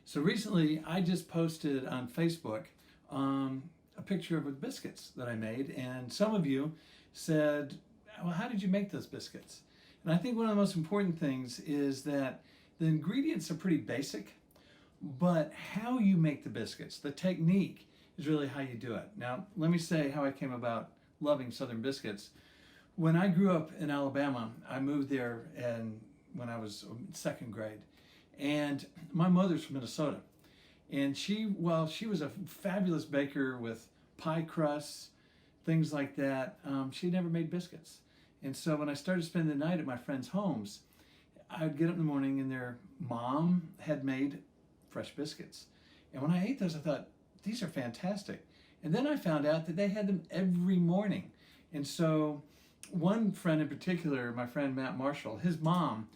So recently, I just posted on Facebook a picture of biscuits that I made, and some of you said, "Well, how did you make those biscuits?" And I think one of the most important things is that the ingredients are pretty basic, but how you make the biscuits, the technique, is really how you do it. Now, let me say how I came about loving Southern biscuits. When I grew up in Alabama, I moved there and when I was in second grade. And my mother's from Minnesota. And she was a fabulous baker with pie crusts, things like that. She never made biscuits. And so when I started spending the night at my friends' homes, I would get up in the morning and their mom had made fresh biscuits. And when I ate those, I thought, these are fantastic. And then I found out that they had them every morning. And so one friend in particular, my friend Matt Marshall, his mom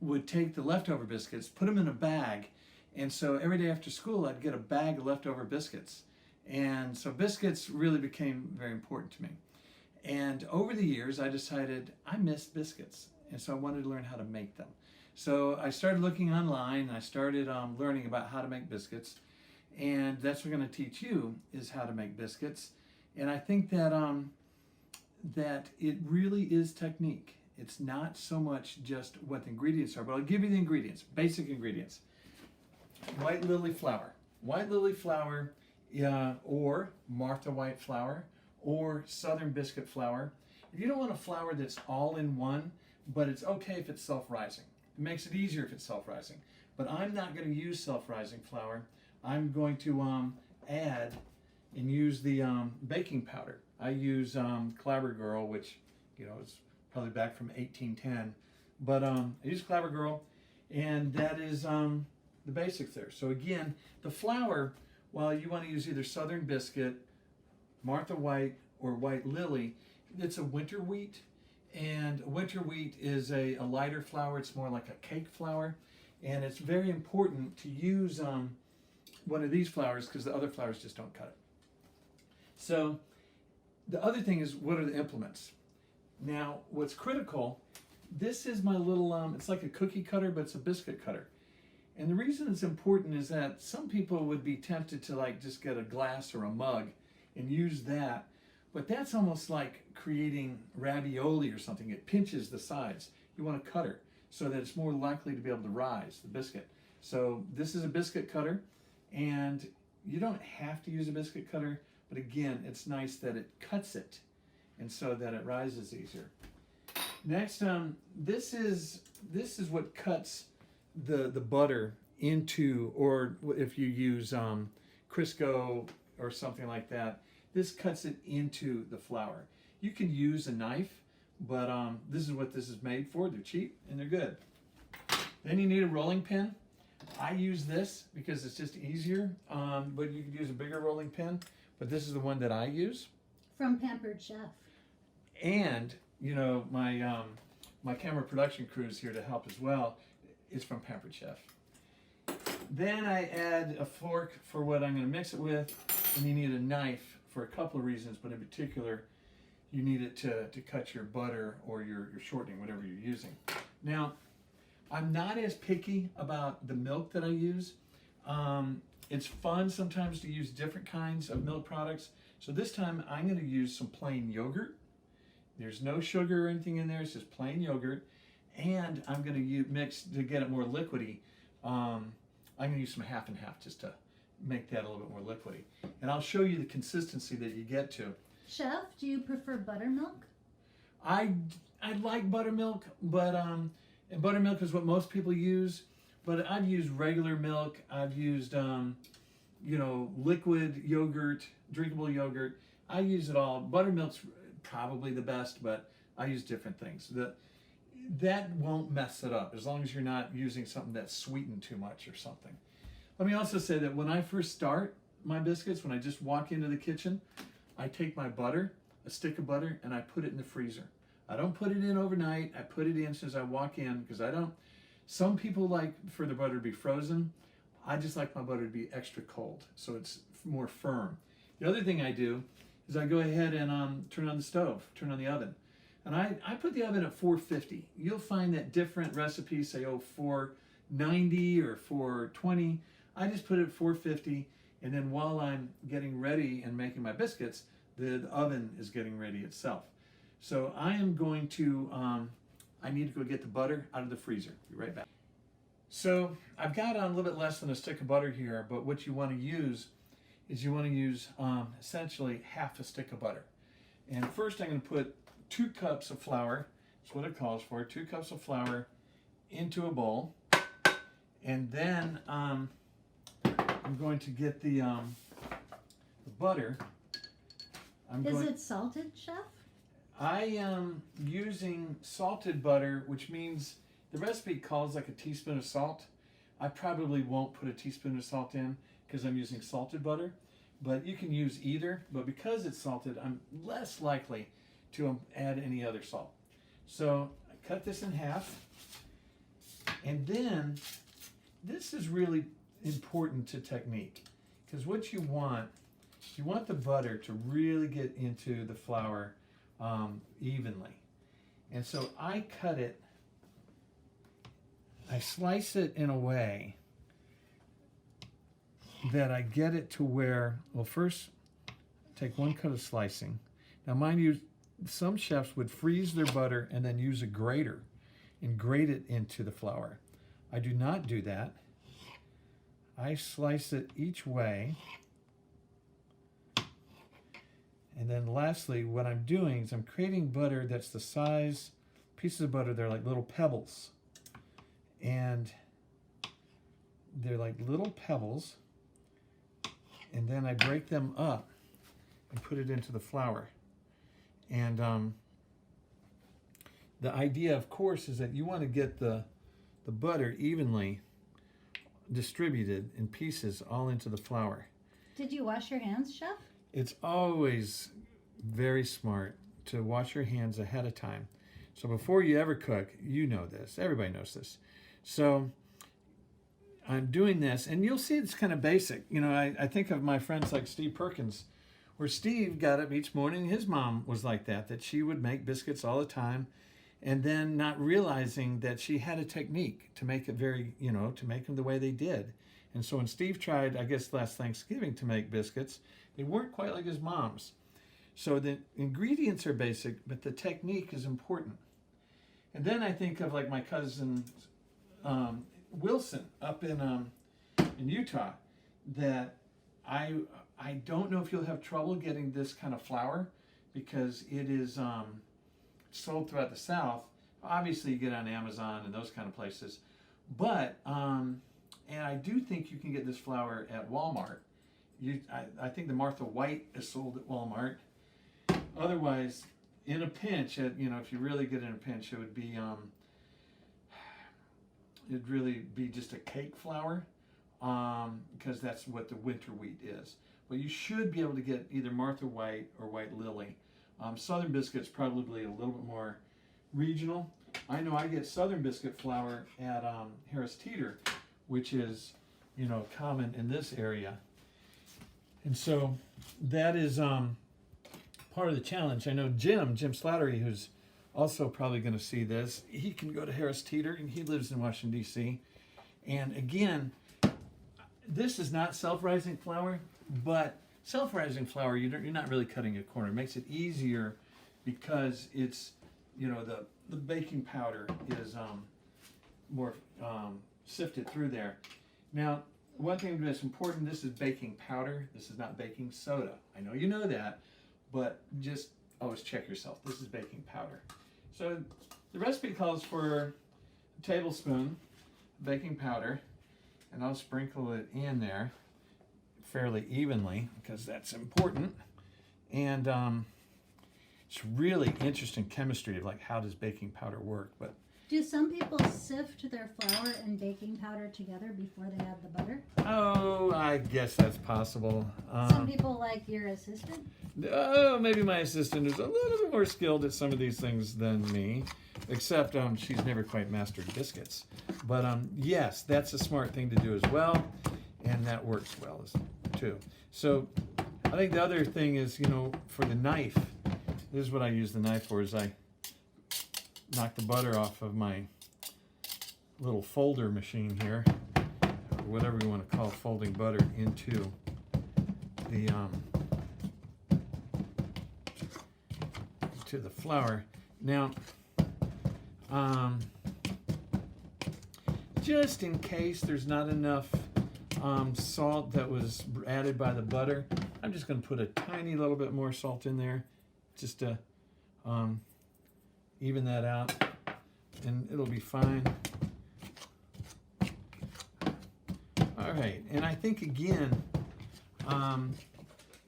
would take the leftover biscuits, put them in a bag, and so every day after school I'd get a bag of leftover biscuits. And so biscuits really became very important to me. And over the years I decided I missed biscuits, and so I wanted to learn how to make them. So I started looking online, and I started learning about how to make biscuits, and that's what I'm going to teach you, is how to make biscuits. And I think that that it really is technique. It's not so much just what the ingredients are, but I'll give you the ingredients, basic ingredients. White lily flour. White lily flour, or Martha white flour, or Southern biscuit flour. If you don't want a flour that's all in one, but it's okay if it's self-rising. It makes it easier if it's self-rising. But I'm not going to use self-rising flour. I'm going to add and use the baking powder. I use Clabber Girl, which is probably back from 1810, but I use Clabber Girl, and that is the basics there. So again, the flour, while you want to use either Southern biscuit, Martha white, or white lily, it's a winter wheat, and winter wheat is a lighter flour. It's more like a cake flour, and it's very important to use one of these flours because the other flours just don't cut it. So the other thing is, what are the implements? Now, what's critical, this is my little, it's like a cookie cutter, but it's a biscuit cutter. And the reason it's important is that some people would be tempted to just get a glass or a mug and use that, but that's almost like creating ravioli or something. It pinches the sides. You want a cutter so that it's more likely to be able to rise, the biscuit. So this is a biscuit cutter, and you don't have to use a biscuit cutter, but again, it's nice that it cuts it, and so that it rises easier. Next, this is what cuts the butter into, or if you use Crisco or something like that, this cuts it into the flour. You can use a knife, but this is what this is made for. They're cheap and they're good. Then you need a rolling pin. I use this because it's just easier, but you could use a bigger rolling pin, but this is the one that I use. From Pampered Chef. And my camera production crew is here to help as well. It's from Pampered Chef. Then I add a fork for what I'm going to mix it with, and you need a knife for a couple of reasons, but in particular, you need it to cut your butter or your shortening, whatever you're using. Now, I'm not as picky about the milk that I use. It's fun sometimes to use different kinds of milk products. So this time I'm going to use some plain yogurt. There's no sugar or anything in there. It's just plain yogurt. And I'm going to mix, to get it more liquidy, I'm going to use some half and half just to make that a little bit more liquidy. And I'll show you the consistency that you get to. Chef, do you prefer buttermilk? I like buttermilk, but and buttermilk is what most people use. But I've used regular milk. I've used liquid yogurt, drinkable yogurt. I use it all. Buttermilk's probably the best, but I use different things. That won't mess it up as long as you're not using something that's sweetened too much or something. Let me also say that when I first start my biscuits, when I just walk into the kitchen, I take my butter, a stick of butter, and I put it in the freezer. I don't put it in overnight. I put it in as soon as I walk in because some people like for the butter to be frozen. I just like my butter to be extra cold, so it's more firm. The other thing I do is I go ahead and turn on the stove, turn on the oven. And I put the oven at 450. You'll find that different recipes say, 490 or 420. I just put it at 450, and then while I'm getting ready and making my biscuits, the oven is getting ready itself. So I am going to, I need to go get the butter out of the freezer. Be right back. So I've got on a little bit less than a stick of butter here, but what you want to use is you want to use essentially half a stick of butter. And first I'm going to put 2 cups of flour, that's what it calls for, 2 cups of flour into a bowl. And then I'm going to get the butter. Is it salted, Chef? I am using salted butter, which means the recipe calls like a teaspoon of salt. I probably won't put a teaspoon of salt in because I'm using salted butter, but you can use either. But because it's salted, I'm less likely to add any other salt. So I cut this in half, and then this is really important to technique, because what you want the butter to really get into the flour evenly. And so I cut it, I slice it in a way that I get it to where, well, first take 1 cut of slicing. Now mind you, some chefs would freeze their butter and then use a grater and grate it into the flour. I do not do that. I slice it each way. And then lastly, what I'm doing is I'm creating butter that's the size, pieces of butter, they're like little pebbles. And they're like little pebbles. And then I break them up and put it into the flour. And the idea, of course, is that you want to get the butter evenly distributed in pieces all into the flour. Did you wash your hands, Chef? It's always very smart to wash your hands ahead of time. So before you ever cook, you know this. Everybody knows this. So I'm doing this, and you'll see it's kind of basic. You know, I think of my friends like Steve Perkins, where Steve got up each morning. His mom was like that she would make biscuits all the time, and then not realizing that she had a technique to make it very, to make them the way they did. And so when Steve tried, I guess last Thanksgiving, to make biscuits, they weren't quite like his mom's. So the ingredients are basic, but the technique is important. And then I think of like my cousin Wilson up in Utah, that I don't know if you'll have trouble getting this kind of flour, because it is sold throughout the South. Obviously you get it on Amazon and those kind of places, but and I do think you can get this flour at Walmart. I think the Martha White is sold at Walmart. Otherwise, in a pinch, if you really get in a pinch, it would be it'd really be just a cake flour, because that's what the winter wheat is. But you should be able to get either Martha White or White Lily. Southern Biscuits probably a little bit more regional. I know I get Southern Biscuit flour at Harris Teeter, which is, common in this area. And so that is part of the challenge. I know Jim Slattery, who's also probably going to see this, he can go to Harris Teeter, and he lives in Washington, D.C. And again, this is not self-rising flour, but self-rising flour, you're not really cutting a corner. It makes it easier because it's, the baking powder is more sifted through there. Now, one thing that's important, this is baking powder. This is not baking soda. I know you know that, but just always check yourself. This is baking powder. So the recipe calls for a tablespoon of baking powder, and I'll sprinkle it in there fairly evenly because that's important. And it's really interesting chemistry of like, how does baking powder work? But do some people sift their flour and baking powder together before they add the butter? Oh, I guess that's possible. Some people, like your assistant? Oh, maybe my assistant is a little bit more skilled at some of these things than me, except she's never quite mastered biscuits. But yes, that's a smart thing to do as well, and that works well too. So I think the other thing is, for the knife, this is what I use the knife for, is I knock the butter off of my little folder machine here, whatever we want to call folding butter, into the flour. Now, just in case there's not enough salt that was added by the butter, I'm just going to put a tiny little bit more salt in there, just to even that out, and it'll be fine. All right, and I think again,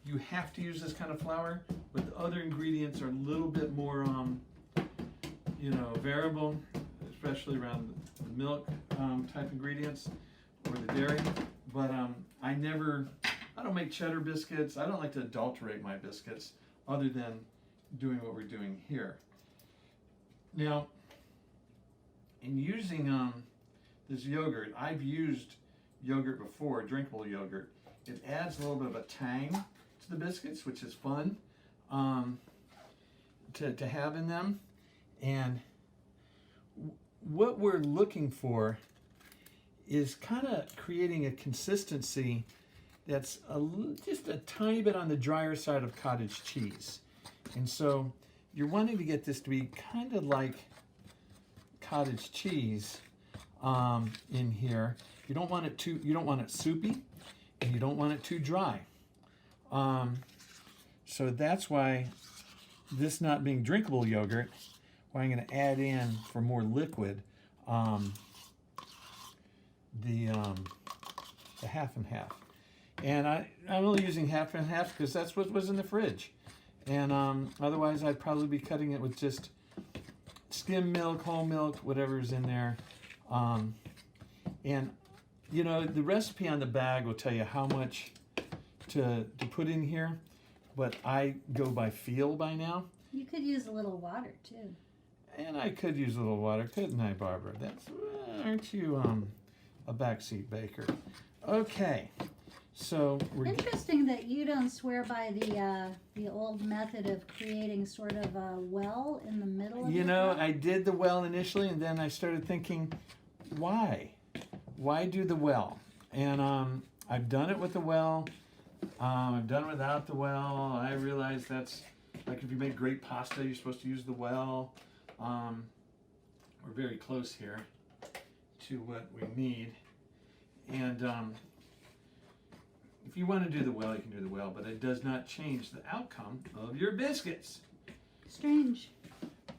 you have to use this kind of flour, but the other ingredients are a little bit more, variable, especially around the milk type ingredients or the dairy. But I don't make cheddar biscuits. I don't like to adulterate my biscuits other than doing what we're doing here. Now, in using this yogurt, I've used yogurt before, drinkable yogurt. It adds a little bit of a tang to the biscuits, which is fun to have in them. And what we're looking for is kind of creating a consistency that's just a tiny bit on the drier side of cottage cheese. And so you're wanting to get this to be kind of like cottage cheese in here. You don't want it soupy, and you don't want it too dry. So that's why this not being drinkable yogurt, why I'm going to add in for more liquid the half and half. And I'm only using half and half because that's what was in the fridge. And otherwise I'd probably be cutting it with just skim milk, whole milk, whatever's in there. And the recipe on the bag will tell you how much to put in here, but I go by feel by now. You could use a little water too. And I could use a little water, couldn't I, Barbara? Aren't you a backseat baker? Okay, so we're interesting that you don't swear by the old method of creating sort of a well in the middle of I did the well initially, and then I started thinking, why do the well? And I've done it with the well. I've done it without the well. I realize that's like if you make great pasta, you're supposed to use the well. We're very close here to what we need. And if you want to do the well, you can do the well, but it does not change the outcome of your biscuits. Strange.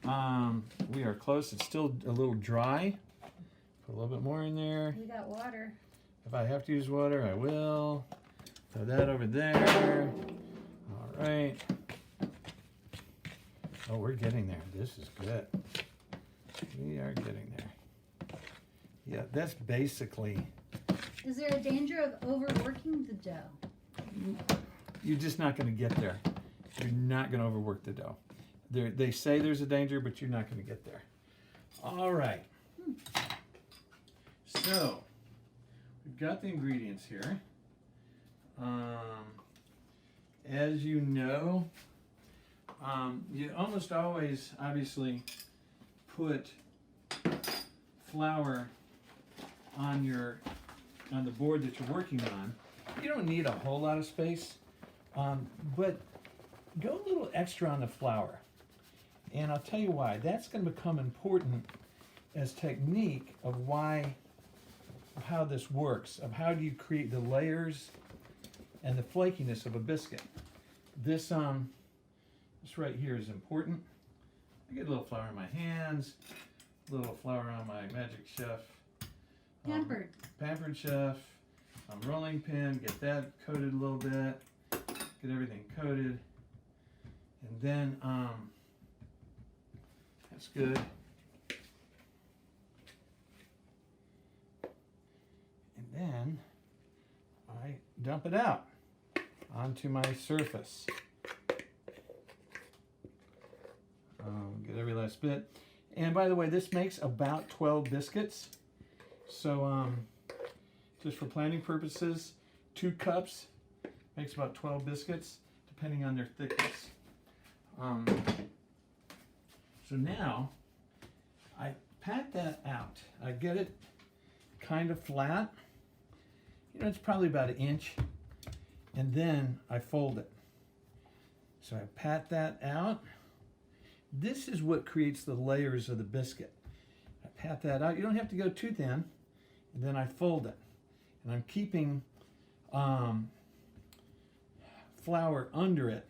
We are close. It's still a little dry. Put a little bit more in there. We got water. If I have to use water, I will. Throw that over there. All right. Oh, we're getting there. This is good. We are getting there. Yeah, that's basically... Is there a danger of overworking the dough? You're just not going to get there. You're not going to overwork the dough. They say there's a danger, but you're not going to get there. All right. So, we've got the ingredients here. As you know, you almost always, obviously, put flour on the board that you're working on. You don't need a whole lot of space, but go a little extra on the flour. And I'll tell you why. That's going to become important as technique of how this works, of how do you create the layers and the flakiness of a biscuit. This right here is important. I get a little flour in my hands, a little flour on my Magic Chef. Pampered Chef. Rolling pin, get that coated a little bit. Get everything coated. And then, that's good. And then, I dump it out onto my surface. Get every last bit. And by the way, this makes about 12 biscuits. So, just for planning purposes, 2 cups makes about 12 biscuits, depending on their thickness. So now, I pat that out. I get it kind of flat, it's probably about 1 inch, and then I fold it. So I pat that out. This is what creates the layers of the biscuit. I pat that out. You don't have to go too thin. And then I fold it. And I'm keeping flour under it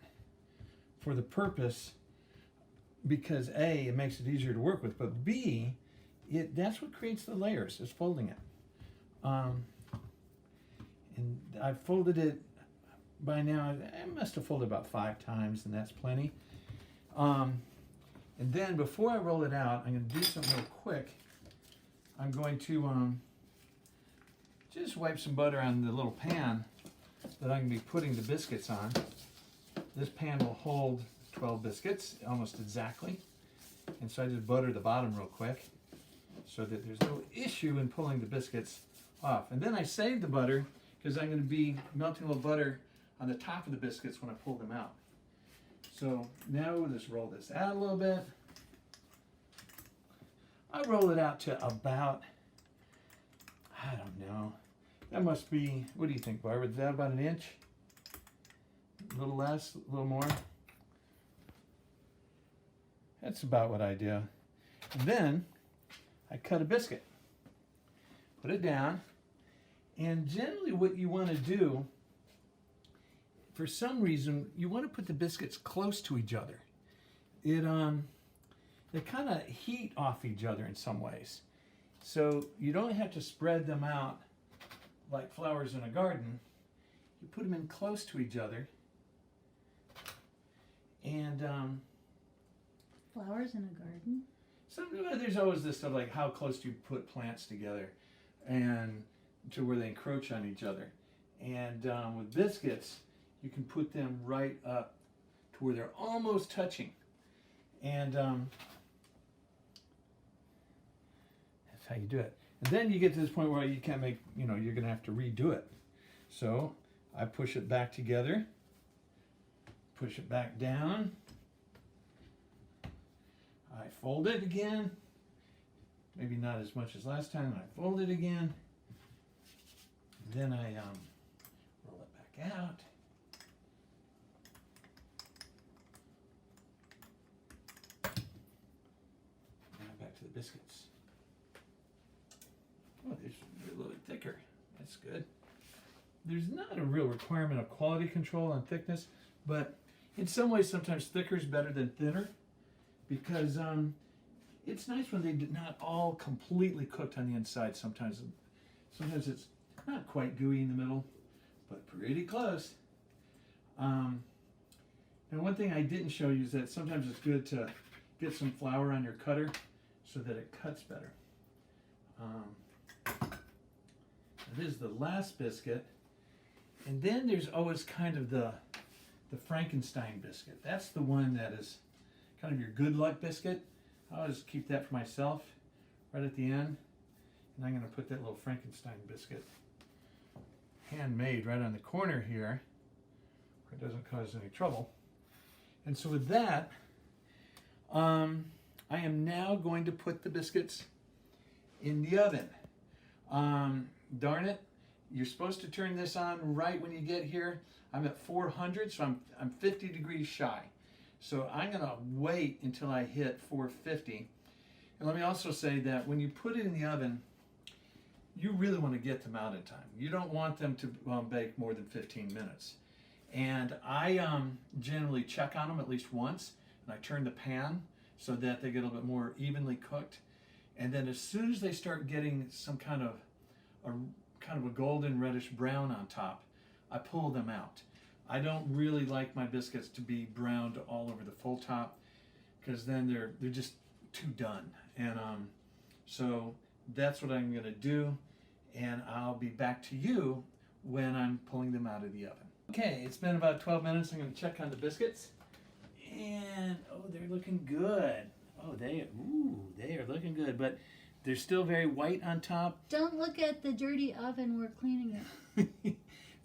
for the purpose, because A, it makes it easier to work with, but B, that's what creates the layers, is folding it. And I've folded it by now. I must have folded about 5 times, and that's plenty. And then before I roll it out, I'm going to do something real quick. I'm going to just wipe some butter on the little pan that I'm going to be putting the biscuits on. This pan will hold 12 biscuits, almost exactly. And so I just butter the bottom real quick so that there's no issue in pulling the biscuits off. And then I save the butter because I'm going to be melting a little butter on the top of the biscuits when I pull them out. So now we'll just roll this out a little bit. I roll it out to about, I don't know, that must be, what do you think, Barbara? Is that about 1 inch? A little less, a little more? That's about what I do. And then I cut a biscuit, put it down, and generally what you want to do, for some reason, you want to put the biscuits close to each other. They kind of heat off each other in some ways. So you don't have to spread them out like flowers in a garden. You put them in close to each other. And Flowers in a garden? there's always this stuff like how close do you put plants together and to where they encroach on each other. And with biscuits, you can put them right up to where they're almost touching. And that's how you do it. And then you get to this point where you can't make, you're going to have to redo it. So I push it back together, push it back down. I fold it again. Maybe not as much as last time. I fold it again. Then I roll it back out. Now back to the biscuits. Oh, they're a little bit thicker. That's good. There's not a real requirement of quality control on thickness, but in some ways sometimes thicker is better than thinner, because it's nice when they're not all completely cooked on the inside. Sometimes it's not quite gooey in the middle, but pretty close. And one thing I didn't show you is that sometimes it's good to get some flour on your cutter so that it cuts better. This is the last biscuit. And then there's always kind of the Frankenstein biscuit. That's the one that is kind of your good luck biscuit. I'll just keep that for myself right at the end. And I'm going to put that little Frankenstein biscuit, handmade, right on the corner here, where it doesn't cause any trouble. And so with that, I am now going to put the biscuits in the oven. Darn it, you're supposed to turn this on right when you get here. I'm at 400, so I'm 50 degrees shy. So I'm going to wait until I hit 450. And let me also say that when you put it in the oven, you really want to get them out in time. You don't want them to bake more than 15 minutes. And I generally check on them at least once, and I turn the pan so that they get a little bit more evenly cooked. And then as soon as they start getting some kind of a golden reddish brown on top, I pull them out. I don't really like my biscuits to be browned all over the full top, because then they're just too done. And so that's what I'm going to do, and I'll be back to you when I'm pulling them out of the oven. Okay, it's been about 12 minutes. I'm going to check on the biscuits, and oh, they're looking good. Oh, they are looking good, but they're still very white on top. Don't look at the dirty oven. We're cleaning it.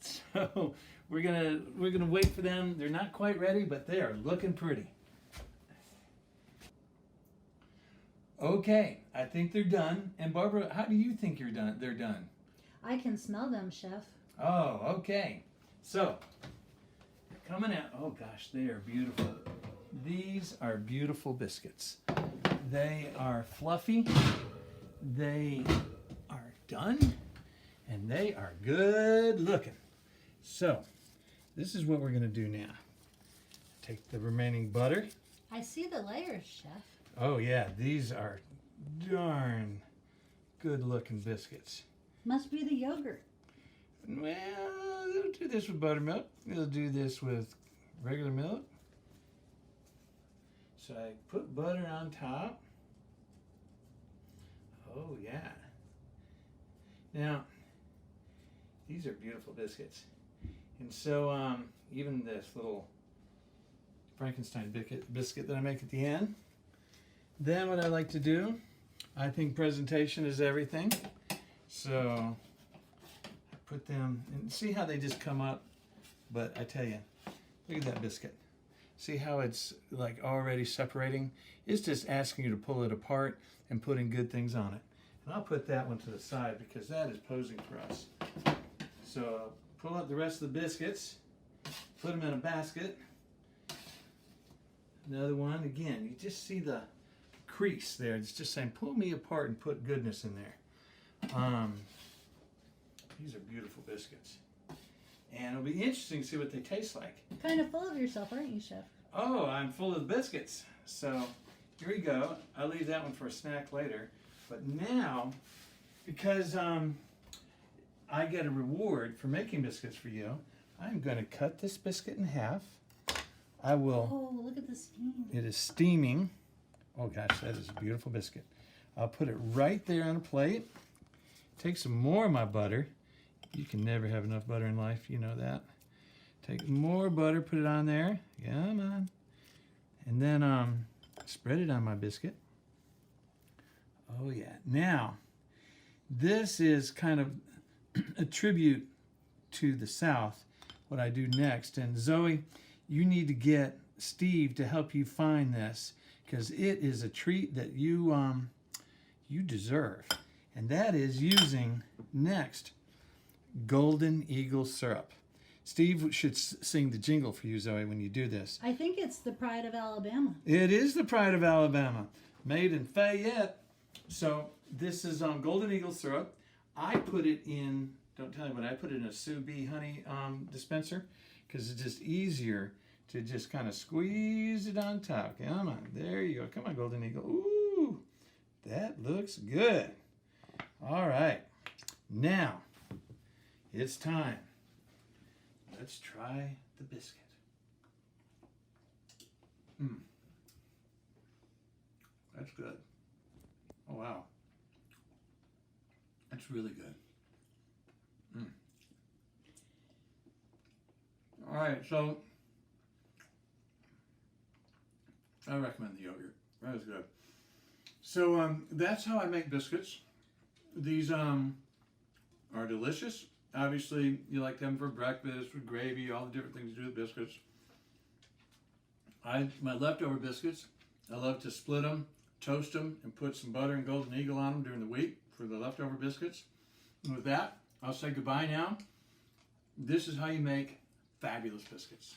So we're gonna wait for them. They're not quite ready, but they are looking pretty. Okay, I think they're done. And Barbara, how do you think they're done? I can smell them, Chef. Oh, okay. So, coming out. Oh gosh, they are beautiful. These are beautiful biscuits. They are fluffy. They are done. And they are good looking. So, this is what we're going to do now. Take the remaining butter. I see the layers, Chef. Oh yeah, these are darn good looking biscuits. Must be the yogurt. Well, they'll do this with buttermilk. They'll do this with regular milk. So I put butter on top. Oh yeah. Now, these are beautiful biscuits. And so even this little Frankenstein biscuit that I make at the end. Then what I like to do, I think presentation is everything. So I put them, and see how they just come up. But I tell you, look at that biscuit. See how it's like already separating? It's just asking you to pull it apart and putting good things on it. And I'll put that one to the side because that is posing for us. So pull out the rest of the biscuits, put them in a basket. Another one, again, you just see the crease there. It's just saying, pull me apart and put goodness in there. These are beautiful biscuits. And it'll be interesting to see what they taste like. Kind of full of yourself, aren't you, Chef? Oh, I'm full of biscuits. So here we go. I'll leave that one for a snack later. But now, because I get a reward for making biscuits for you, I'm going to cut this biscuit in half. I will. Oh, look at the steam. It is steaming. Oh gosh, that is a beautiful biscuit. I'll put it right there on a plate. Take some more of my butter. You can never have enough butter in life, you know that. Take more butter, put it on there. Come on. And then spread it on my biscuit. Oh yeah. Now, this is kind of a tribute to the South, what I do next. And Zoe, you need to get Steve to help you find this because it is a treat that you deserve. And that is using next Golden Eagle syrup. Steve should sing the jingle for you, Zoe, when you do this. I think it's the pride of Alabama. It is the pride of Alabama, made in Fayette. So this is Golden Eagle syrup. I put it in, don't tell me what, I put it in a sous vide honey dispenser because it's just easier to just kind of squeeze it on top. Come on, there you go. Come on, Golden Eagle. Ooh, that looks good. All right, now it's time. Let's try the biscuit. That's good. Oh, wow. That's really good. All right, so I recommend the yogurt. That is good. So that's how I make biscuits. These are delicious. Obviously, you like them for breakfast, with gravy, all the different things you do with biscuits. My leftover biscuits, I love to split them, toast them, and put some butter and Golden Eagle on them during the week for the leftover biscuits. And with that, I'll say goodbye now. This is how you make fabulous biscuits.